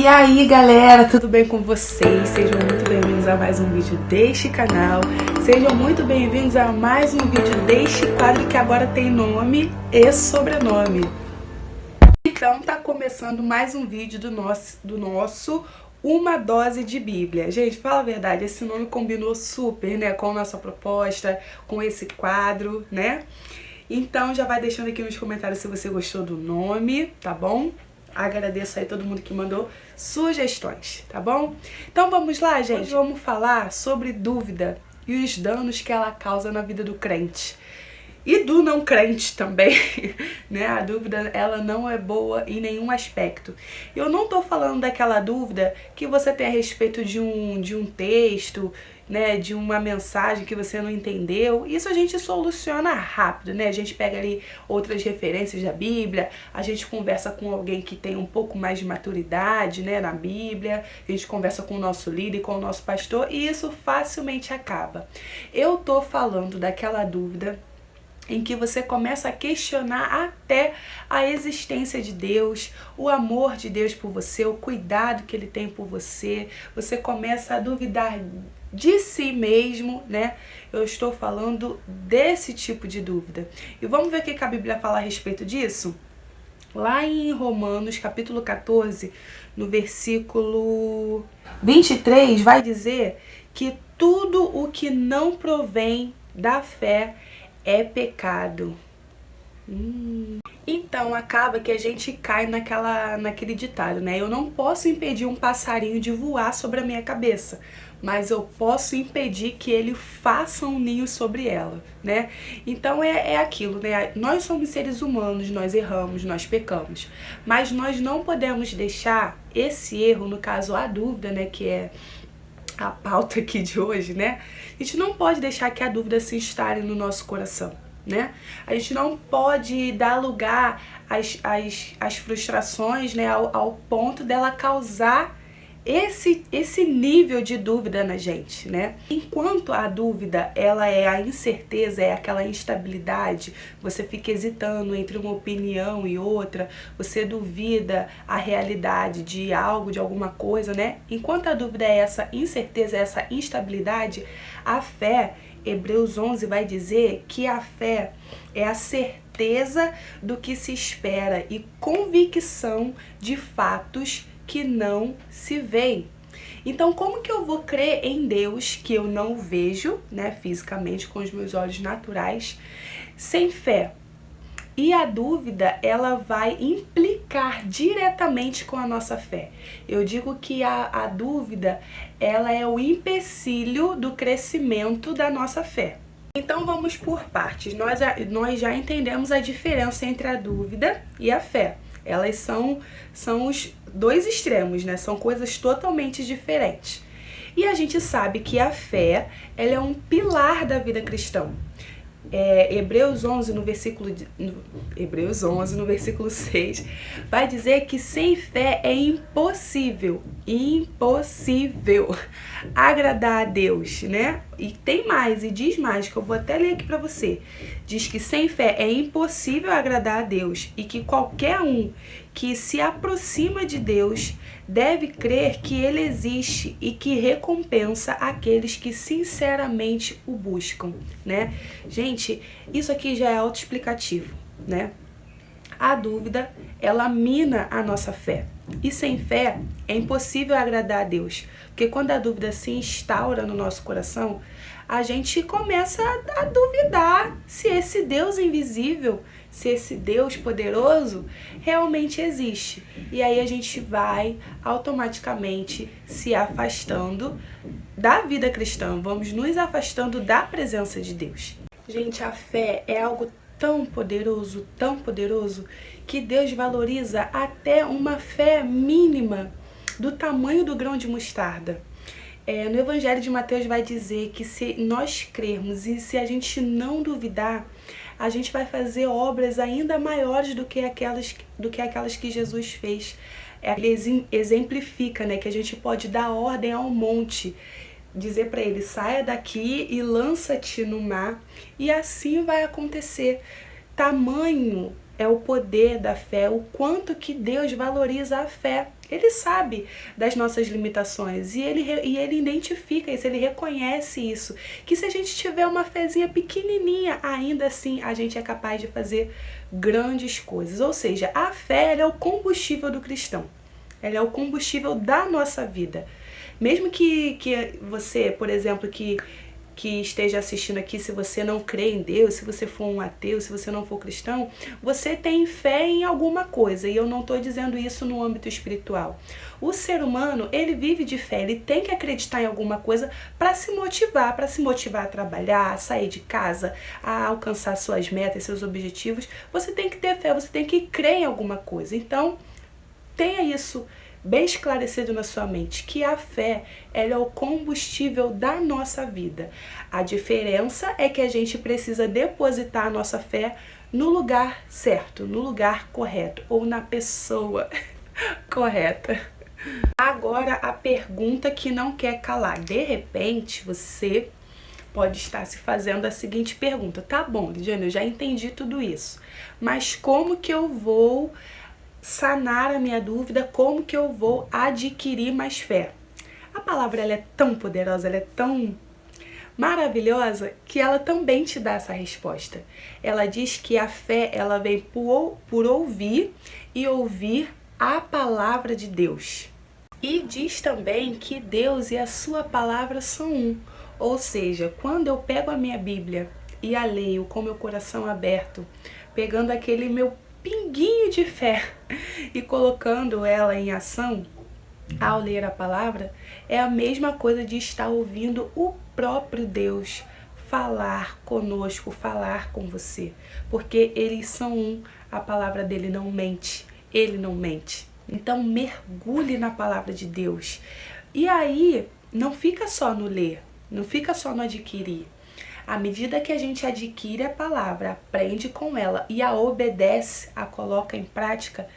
E aí galera, tudo bem com vocês? Sejam muito bem-vindos a mais um vídeo deste canal. Sejam muito bem-vindos a mais um vídeo deste quadro que agora tem nome e sobrenome. Então tá começando mais um vídeo do nosso Uma Dose de Bíblia. Gente, fala a verdade, esse nome combinou super, né, com a nossa proposta, com esse quadro, né? Então já vai deixando aqui nos comentários se você gostou do nome, tá bom? Agradeço aí todo mundo que mandou sugestões, tá bom? Então vamos lá, gente. Hoje vamos falar sobre dúvida e os danos que ela causa na vida do crente. E do não crente também, né? A dúvida, ela não é boa em nenhum aspecto. Eu não tô falando daquela dúvida que você tem a respeito de um texto, né? De uma mensagem que você não entendeu. Isso a gente soluciona rápido, né? A gente pega ali outras referências da Bíblia, a gente conversa com alguém que tem um pouco mais de maturidade, né? Na Bíblia, a gente conversa com o nosso líder, com o nosso pastor, e isso facilmente acaba. Eu tô falando daquela dúvida em que você começa a questionar até a existência de Deus, o amor de Deus por você, o cuidado que Ele tem por você. Você começa a duvidar de si mesmo, né? Eu estou falando desse tipo de dúvida. E vamos ver o que a Bíblia fala a respeito disso? Lá em Romanos, capítulo 14, no versículo 23, vai dizer que tudo o que não provém da fé é pecado. Então acaba que a gente cai naquele ditado, né? Eu não posso impedir um passarinho de voar sobre a minha cabeça, mas eu posso impedir que ele faça um ninho sobre ela, né? Então é aquilo, né? Nós somos seres humanos, nós erramos, nós pecamos, mas nós não podemos deixar esse erro, no caso a dúvida, né, que é a pauta aqui de hoje, né? A gente não pode deixar que a dúvida se instale no nosso coração, né? A gente não pode dar lugar às frustrações, né? Ao ponto dela causar esse nível de dúvida na gente, né? Enquanto a dúvida, ela é a incerteza, é aquela instabilidade, você fica hesitando entre uma opinião e outra, você duvida a realidade de algo, de alguma coisa, né? Enquanto a dúvida é essa incerteza, essa instabilidade, a fé, Hebreus 11 vai dizer que a fé é a certeza do que se espera e convicção de fatos que não se veem. Então, como que eu vou crer em Deus que eu não vejo, né, fisicamente, com os meus olhos naturais, sem fé? E a dúvida, ela vai implicar diretamente com a nossa fé. Eu digo que a dúvida, ela é o empecilho do crescimento da nossa fé. Então vamos por partes. Nós já entendemos a diferença entre a dúvida e a fé. Elas são os dois extremos, né? São coisas totalmente diferentes. E a gente sabe que a fé, ela é um pilar da vida cristã. Hebreus 11, no versículo 6, vai dizer que sem fé é impossível agradar a Deus, né? E tem mais, e diz mais, que eu vou até ler aqui pra você. Diz que sem fé é impossível agradar a Deus e que qualquer um que se aproxima de Deus deve crer que Ele existe e que recompensa aqueles que sinceramente o buscam, né? Gente, isso aqui já é autoexplicativo, né? A dúvida, ela mina a nossa fé. E sem fé é impossível agradar a Deus. Porque quando a dúvida se instaura no nosso coração, a gente começa a duvidar se esse Deus invisível, se esse Deus poderoso realmente existe. E aí a gente vai automaticamente se afastando da vida cristã. Vamos nos afastando da presença de Deus. Gente, a fé é algo tão poderoso, que Deus valoriza até uma fé mínima do tamanho do grão de mostarda. No Evangelho de Mateus vai dizer que se nós crermos e se a gente não duvidar, a gente vai fazer obras ainda maiores do que aquelas que Jesus fez. Ele exemplifica, né, que a gente pode dar ordem ao monte, dizer para ele, saia daqui e lança-te no mar, e assim vai acontecer. Tamanho é o poder da fé, o quanto que Deus valoriza a fé. Ele sabe das nossas limitações e ele identifica isso, ele reconhece isso. Que se a gente tiver uma fezinha pequenininha, ainda assim a gente é capaz de fazer grandes coisas. Ou seja, a fé ela é o combustível do cristão. Ela é o combustível da nossa vida. Mesmo que você, por exemplo, que esteja assistindo aqui, se você não crê em Deus, se você for um ateu, se você não for cristão, você tem fé em alguma coisa. E eu não estou dizendo isso no âmbito espiritual. O ser humano, ele vive de fé, ele tem que acreditar em alguma coisa para se motivar a trabalhar, a sair de casa, a alcançar suas metas, seus objetivos. Você tem que ter fé, você tem que crer em alguma coisa. Então, tenha isso bem esclarecido na sua mente, que a fé ela é o combustível da nossa vida. A diferença é que a gente precisa depositar a nossa fé no lugar certo, no lugar correto, ou na pessoa correta. Agora a pergunta que não quer calar. De repente, você pode estar se fazendo a seguinte pergunta. Tá bom, Lidiane, eu já entendi tudo isso, mas como que eu vou sanar a minha dúvida, como que eu vou adquirir mais fé? A palavra ela é tão poderosa, ela é tão maravilhosa, que ela também te dá essa resposta. Ela diz que a fé ela vem por ouvir e ouvir a palavra de Deus. E diz também que Deus e a sua palavra são um. Ou seja, quando eu pego a minha Bíblia e a leio com meu coração aberto, pegando aquele meu pinguinho de fé e colocando ela em ação, ao ler a palavra, é a mesma coisa de estar ouvindo o próprio Deus falar conosco, falar com você, porque eles são um, a palavra dele não mente, ele não mente. Então mergulhe na palavra de Deus. E aí, não fica só no ler, não fica só no adquirir. À medida que a gente adquire a palavra, aprende com ela e a obedece, a coloca em prática,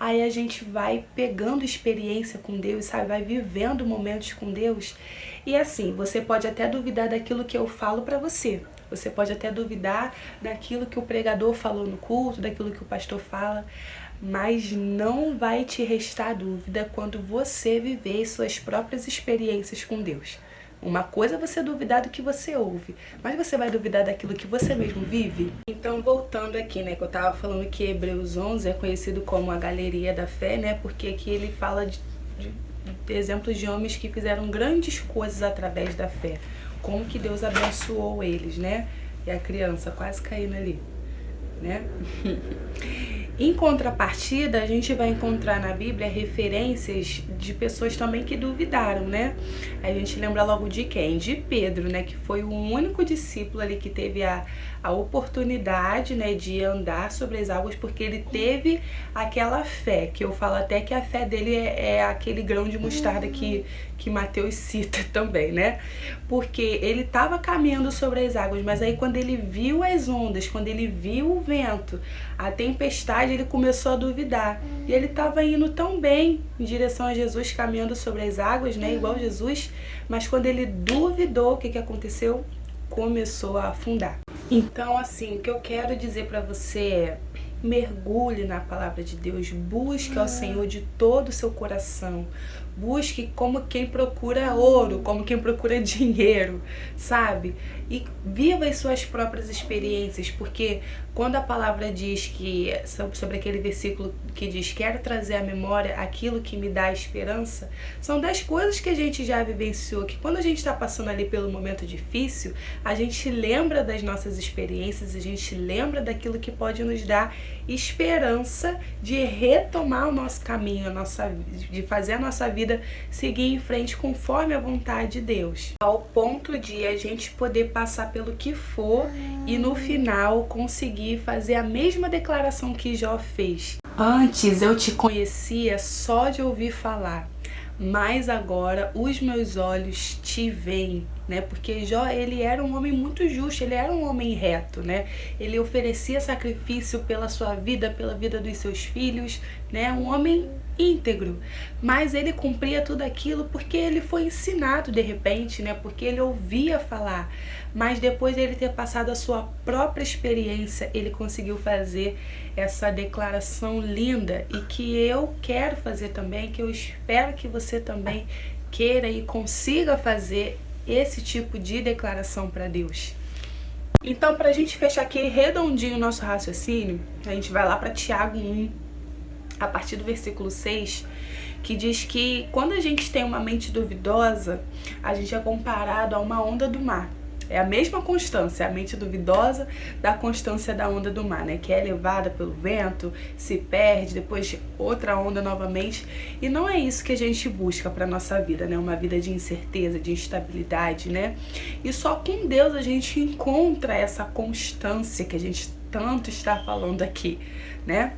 aí a gente vai pegando experiência com Deus, sabe? Vai vivendo momentos com Deus. E assim, você pode até duvidar daquilo que eu falo pra você. Você pode até duvidar daquilo que o pregador falou no culto, daquilo que o pastor fala, mas não vai te restar dúvida quando você viver suas próprias experiências com Deus. Uma coisa é você duvidar do que você ouve, mas você vai duvidar daquilo que você mesmo vive? Então, voltando aqui, né, que eu tava falando que Hebreus 11 é conhecido como a galeria da fé, né, porque aqui ele fala de exemplos de homens que fizeram grandes coisas através da fé. Como que Deus abençoou eles, né? E a criança quase caindo ali, né? Em contrapartida, a gente vai encontrar na Bíblia referências de pessoas também que duvidaram, né? A gente lembra logo de quem? De Pedro, né? Que foi o único discípulo ali que teve a oportunidade, né, de andar sobre as águas, porque ele teve aquela fé, que eu falo até que a fé dele é aquele grão de mostarda que Mateus cita também, né? Porque ele estava caminhando sobre as águas, mas aí quando ele viu as ondas, quando ele viu o vento, a tempestade, ele começou a duvidar. E ele estava indo tão bem em direção a Jesus, caminhando sobre as águas, né? Igual Jesus. Mas quando ele duvidou, o que aconteceu? Começou a afundar. Então, assim, o que eu quero dizer para você é: mergulhe na palavra de Deus, busque ao Senhor de todo o seu coração. Busque como quem procura ouro, como quem procura dinheiro, sabe? E viva as suas próprias experiências, porque quando a palavra diz que, sobre aquele versículo que diz: quero trazer à memória aquilo que me dá esperança, são das coisas que a gente já vivenciou, que quando a gente está passando ali pelo momento difícil, a gente lembra das nossas experiências, a gente lembra daquilo que pode nos dar esperança de retomar o nosso caminho, de fazer a nossa vida seguir em frente conforme a vontade de Deus, ao ponto de a gente poder passar pelo que for e no final conseguir fazer a mesma declaração que Jó fez: antes eu te conhecia só de ouvir falar, mas agora os meus olhos te veem. né? Porque Jó, ele era um homem muito justo, ele era um homem reto, né? Ele oferecia sacrifício pela sua vida, pela vida dos seus filhos, né? Um homem íntegro, mas ele cumpria tudo aquilo porque ele foi ensinado de repente, né? Porque ele ouvia falar, mas depois de ele ter passado a sua própria experiência, ele conseguiu fazer essa declaração linda e que eu quero fazer também, que eu espero que você também queira e consiga fazer esse tipo de declaração para Deus. Então, para a gente fechar aqui redondinho o nosso raciocínio, a gente vai lá para Tiago 1, a partir do versículo 6, que diz que quando a gente tem uma mente duvidosa, a gente é comparado a uma onda do mar. É a mesma constância, a mente duvidosa da constância da onda do mar, né? Que é levada pelo vento, se perde, depois outra onda novamente. E não é isso que a gente busca para nossa vida, né? Uma vida de incerteza, de instabilidade, né? E só com Deus a gente encontra essa constância que a gente tanto está falando aqui, né?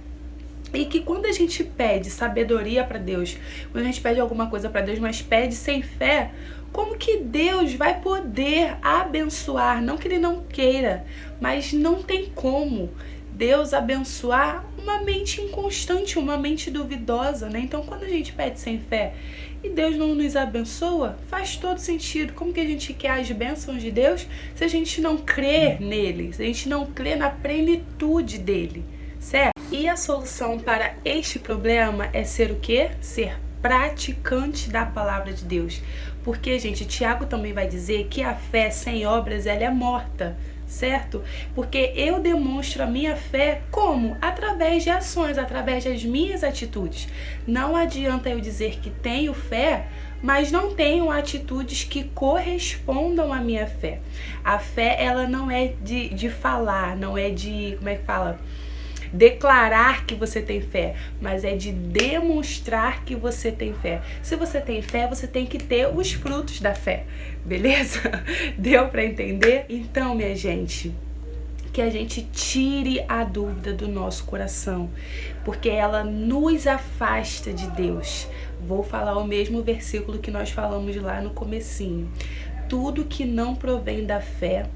E que quando a gente pede sabedoria para Deus, quando a gente pede alguma coisa para Deus, mas pede sem fé, como que Deus vai poder abençoar? Não que Ele não queira, mas não tem como Deus abençoar uma mente inconstante, uma mente duvidosa, né? Então, quando a gente pede sem fé e Deus não nos abençoa, faz todo sentido. Como que a gente quer as bênçãos de Deus se a gente não crê nele, se a gente não crê na plenitude dele, certo? E a solução para este problema é ser o quê? Ser praticante da palavra de Deus. Porque, gente, Tiago também vai dizer que a fé sem obras, ela é morta, certo? Porque eu demonstro a minha fé como? Através de ações, através das minhas atitudes. Não adianta eu dizer que tenho fé, mas não tenho atitudes que correspondam à minha fé. A fé, ela não é de falar, não é de, como é que fala? Declarar que você tem fé, mas é de demonstrar que você tem fé. Se você tem fé, você tem que ter os frutos da fé, beleza? Deu pra entender? Então, minha gente, que a gente tire a dúvida do nosso coração, porque ela nos afasta de Deus. Vou falar o mesmo versículo que nós falamos lá no comecinho. Tudo que não provém da fé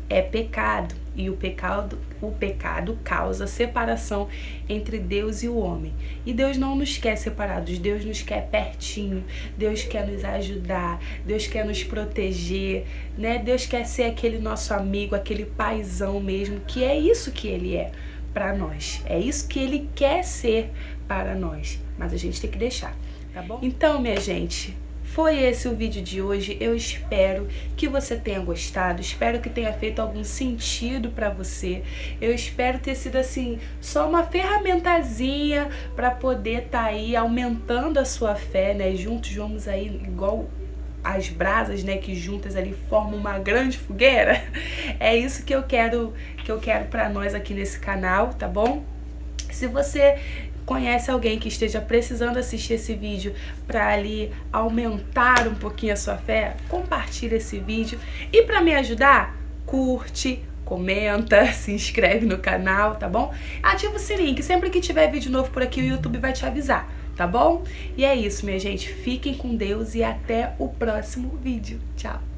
é pecado, e o pecado causa separação entre Deus e o homem. E Deus não nos quer separados, Deus nos quer pertinho, Deus quer nos ajudar, Deus quer nos proteger, né? Deus quer ser aquele nosso amigo, aquele paizão mesmo, que é isso que Ele é para nós. É isso que Ele quer ser para nós, mas a gente tem que deixar, tá bom? Então, minha gente, foi esse o vídeo de hoje. Eu espero que você tenha gostado, espero que tenha feito algum sentido para você. Eu espero ter sido assim, só uma ferramentazinha para poder estar aí aumentando a sua fé, né? Juntos vamos aí igual as brasas, né, que juntas ali formam uma grande fogueira. É isso que eu quero para nós aqui nesse canal, tá bom? Se você conhece alguém que esteja precisando assistir esse vídeo para ali aumentar um pouquinho a sua fé, compartilha esse vídeo. E para me ajudar, curte, comenta, se inscreve no canal, tá bom? Ativa o sininho, que sempre que tiver vídeo novo por aqui o YouTube vai te avisar, tá bom? E é isso, minha gente. Fiquem com Deus e até o próximo vídeo. Tchau!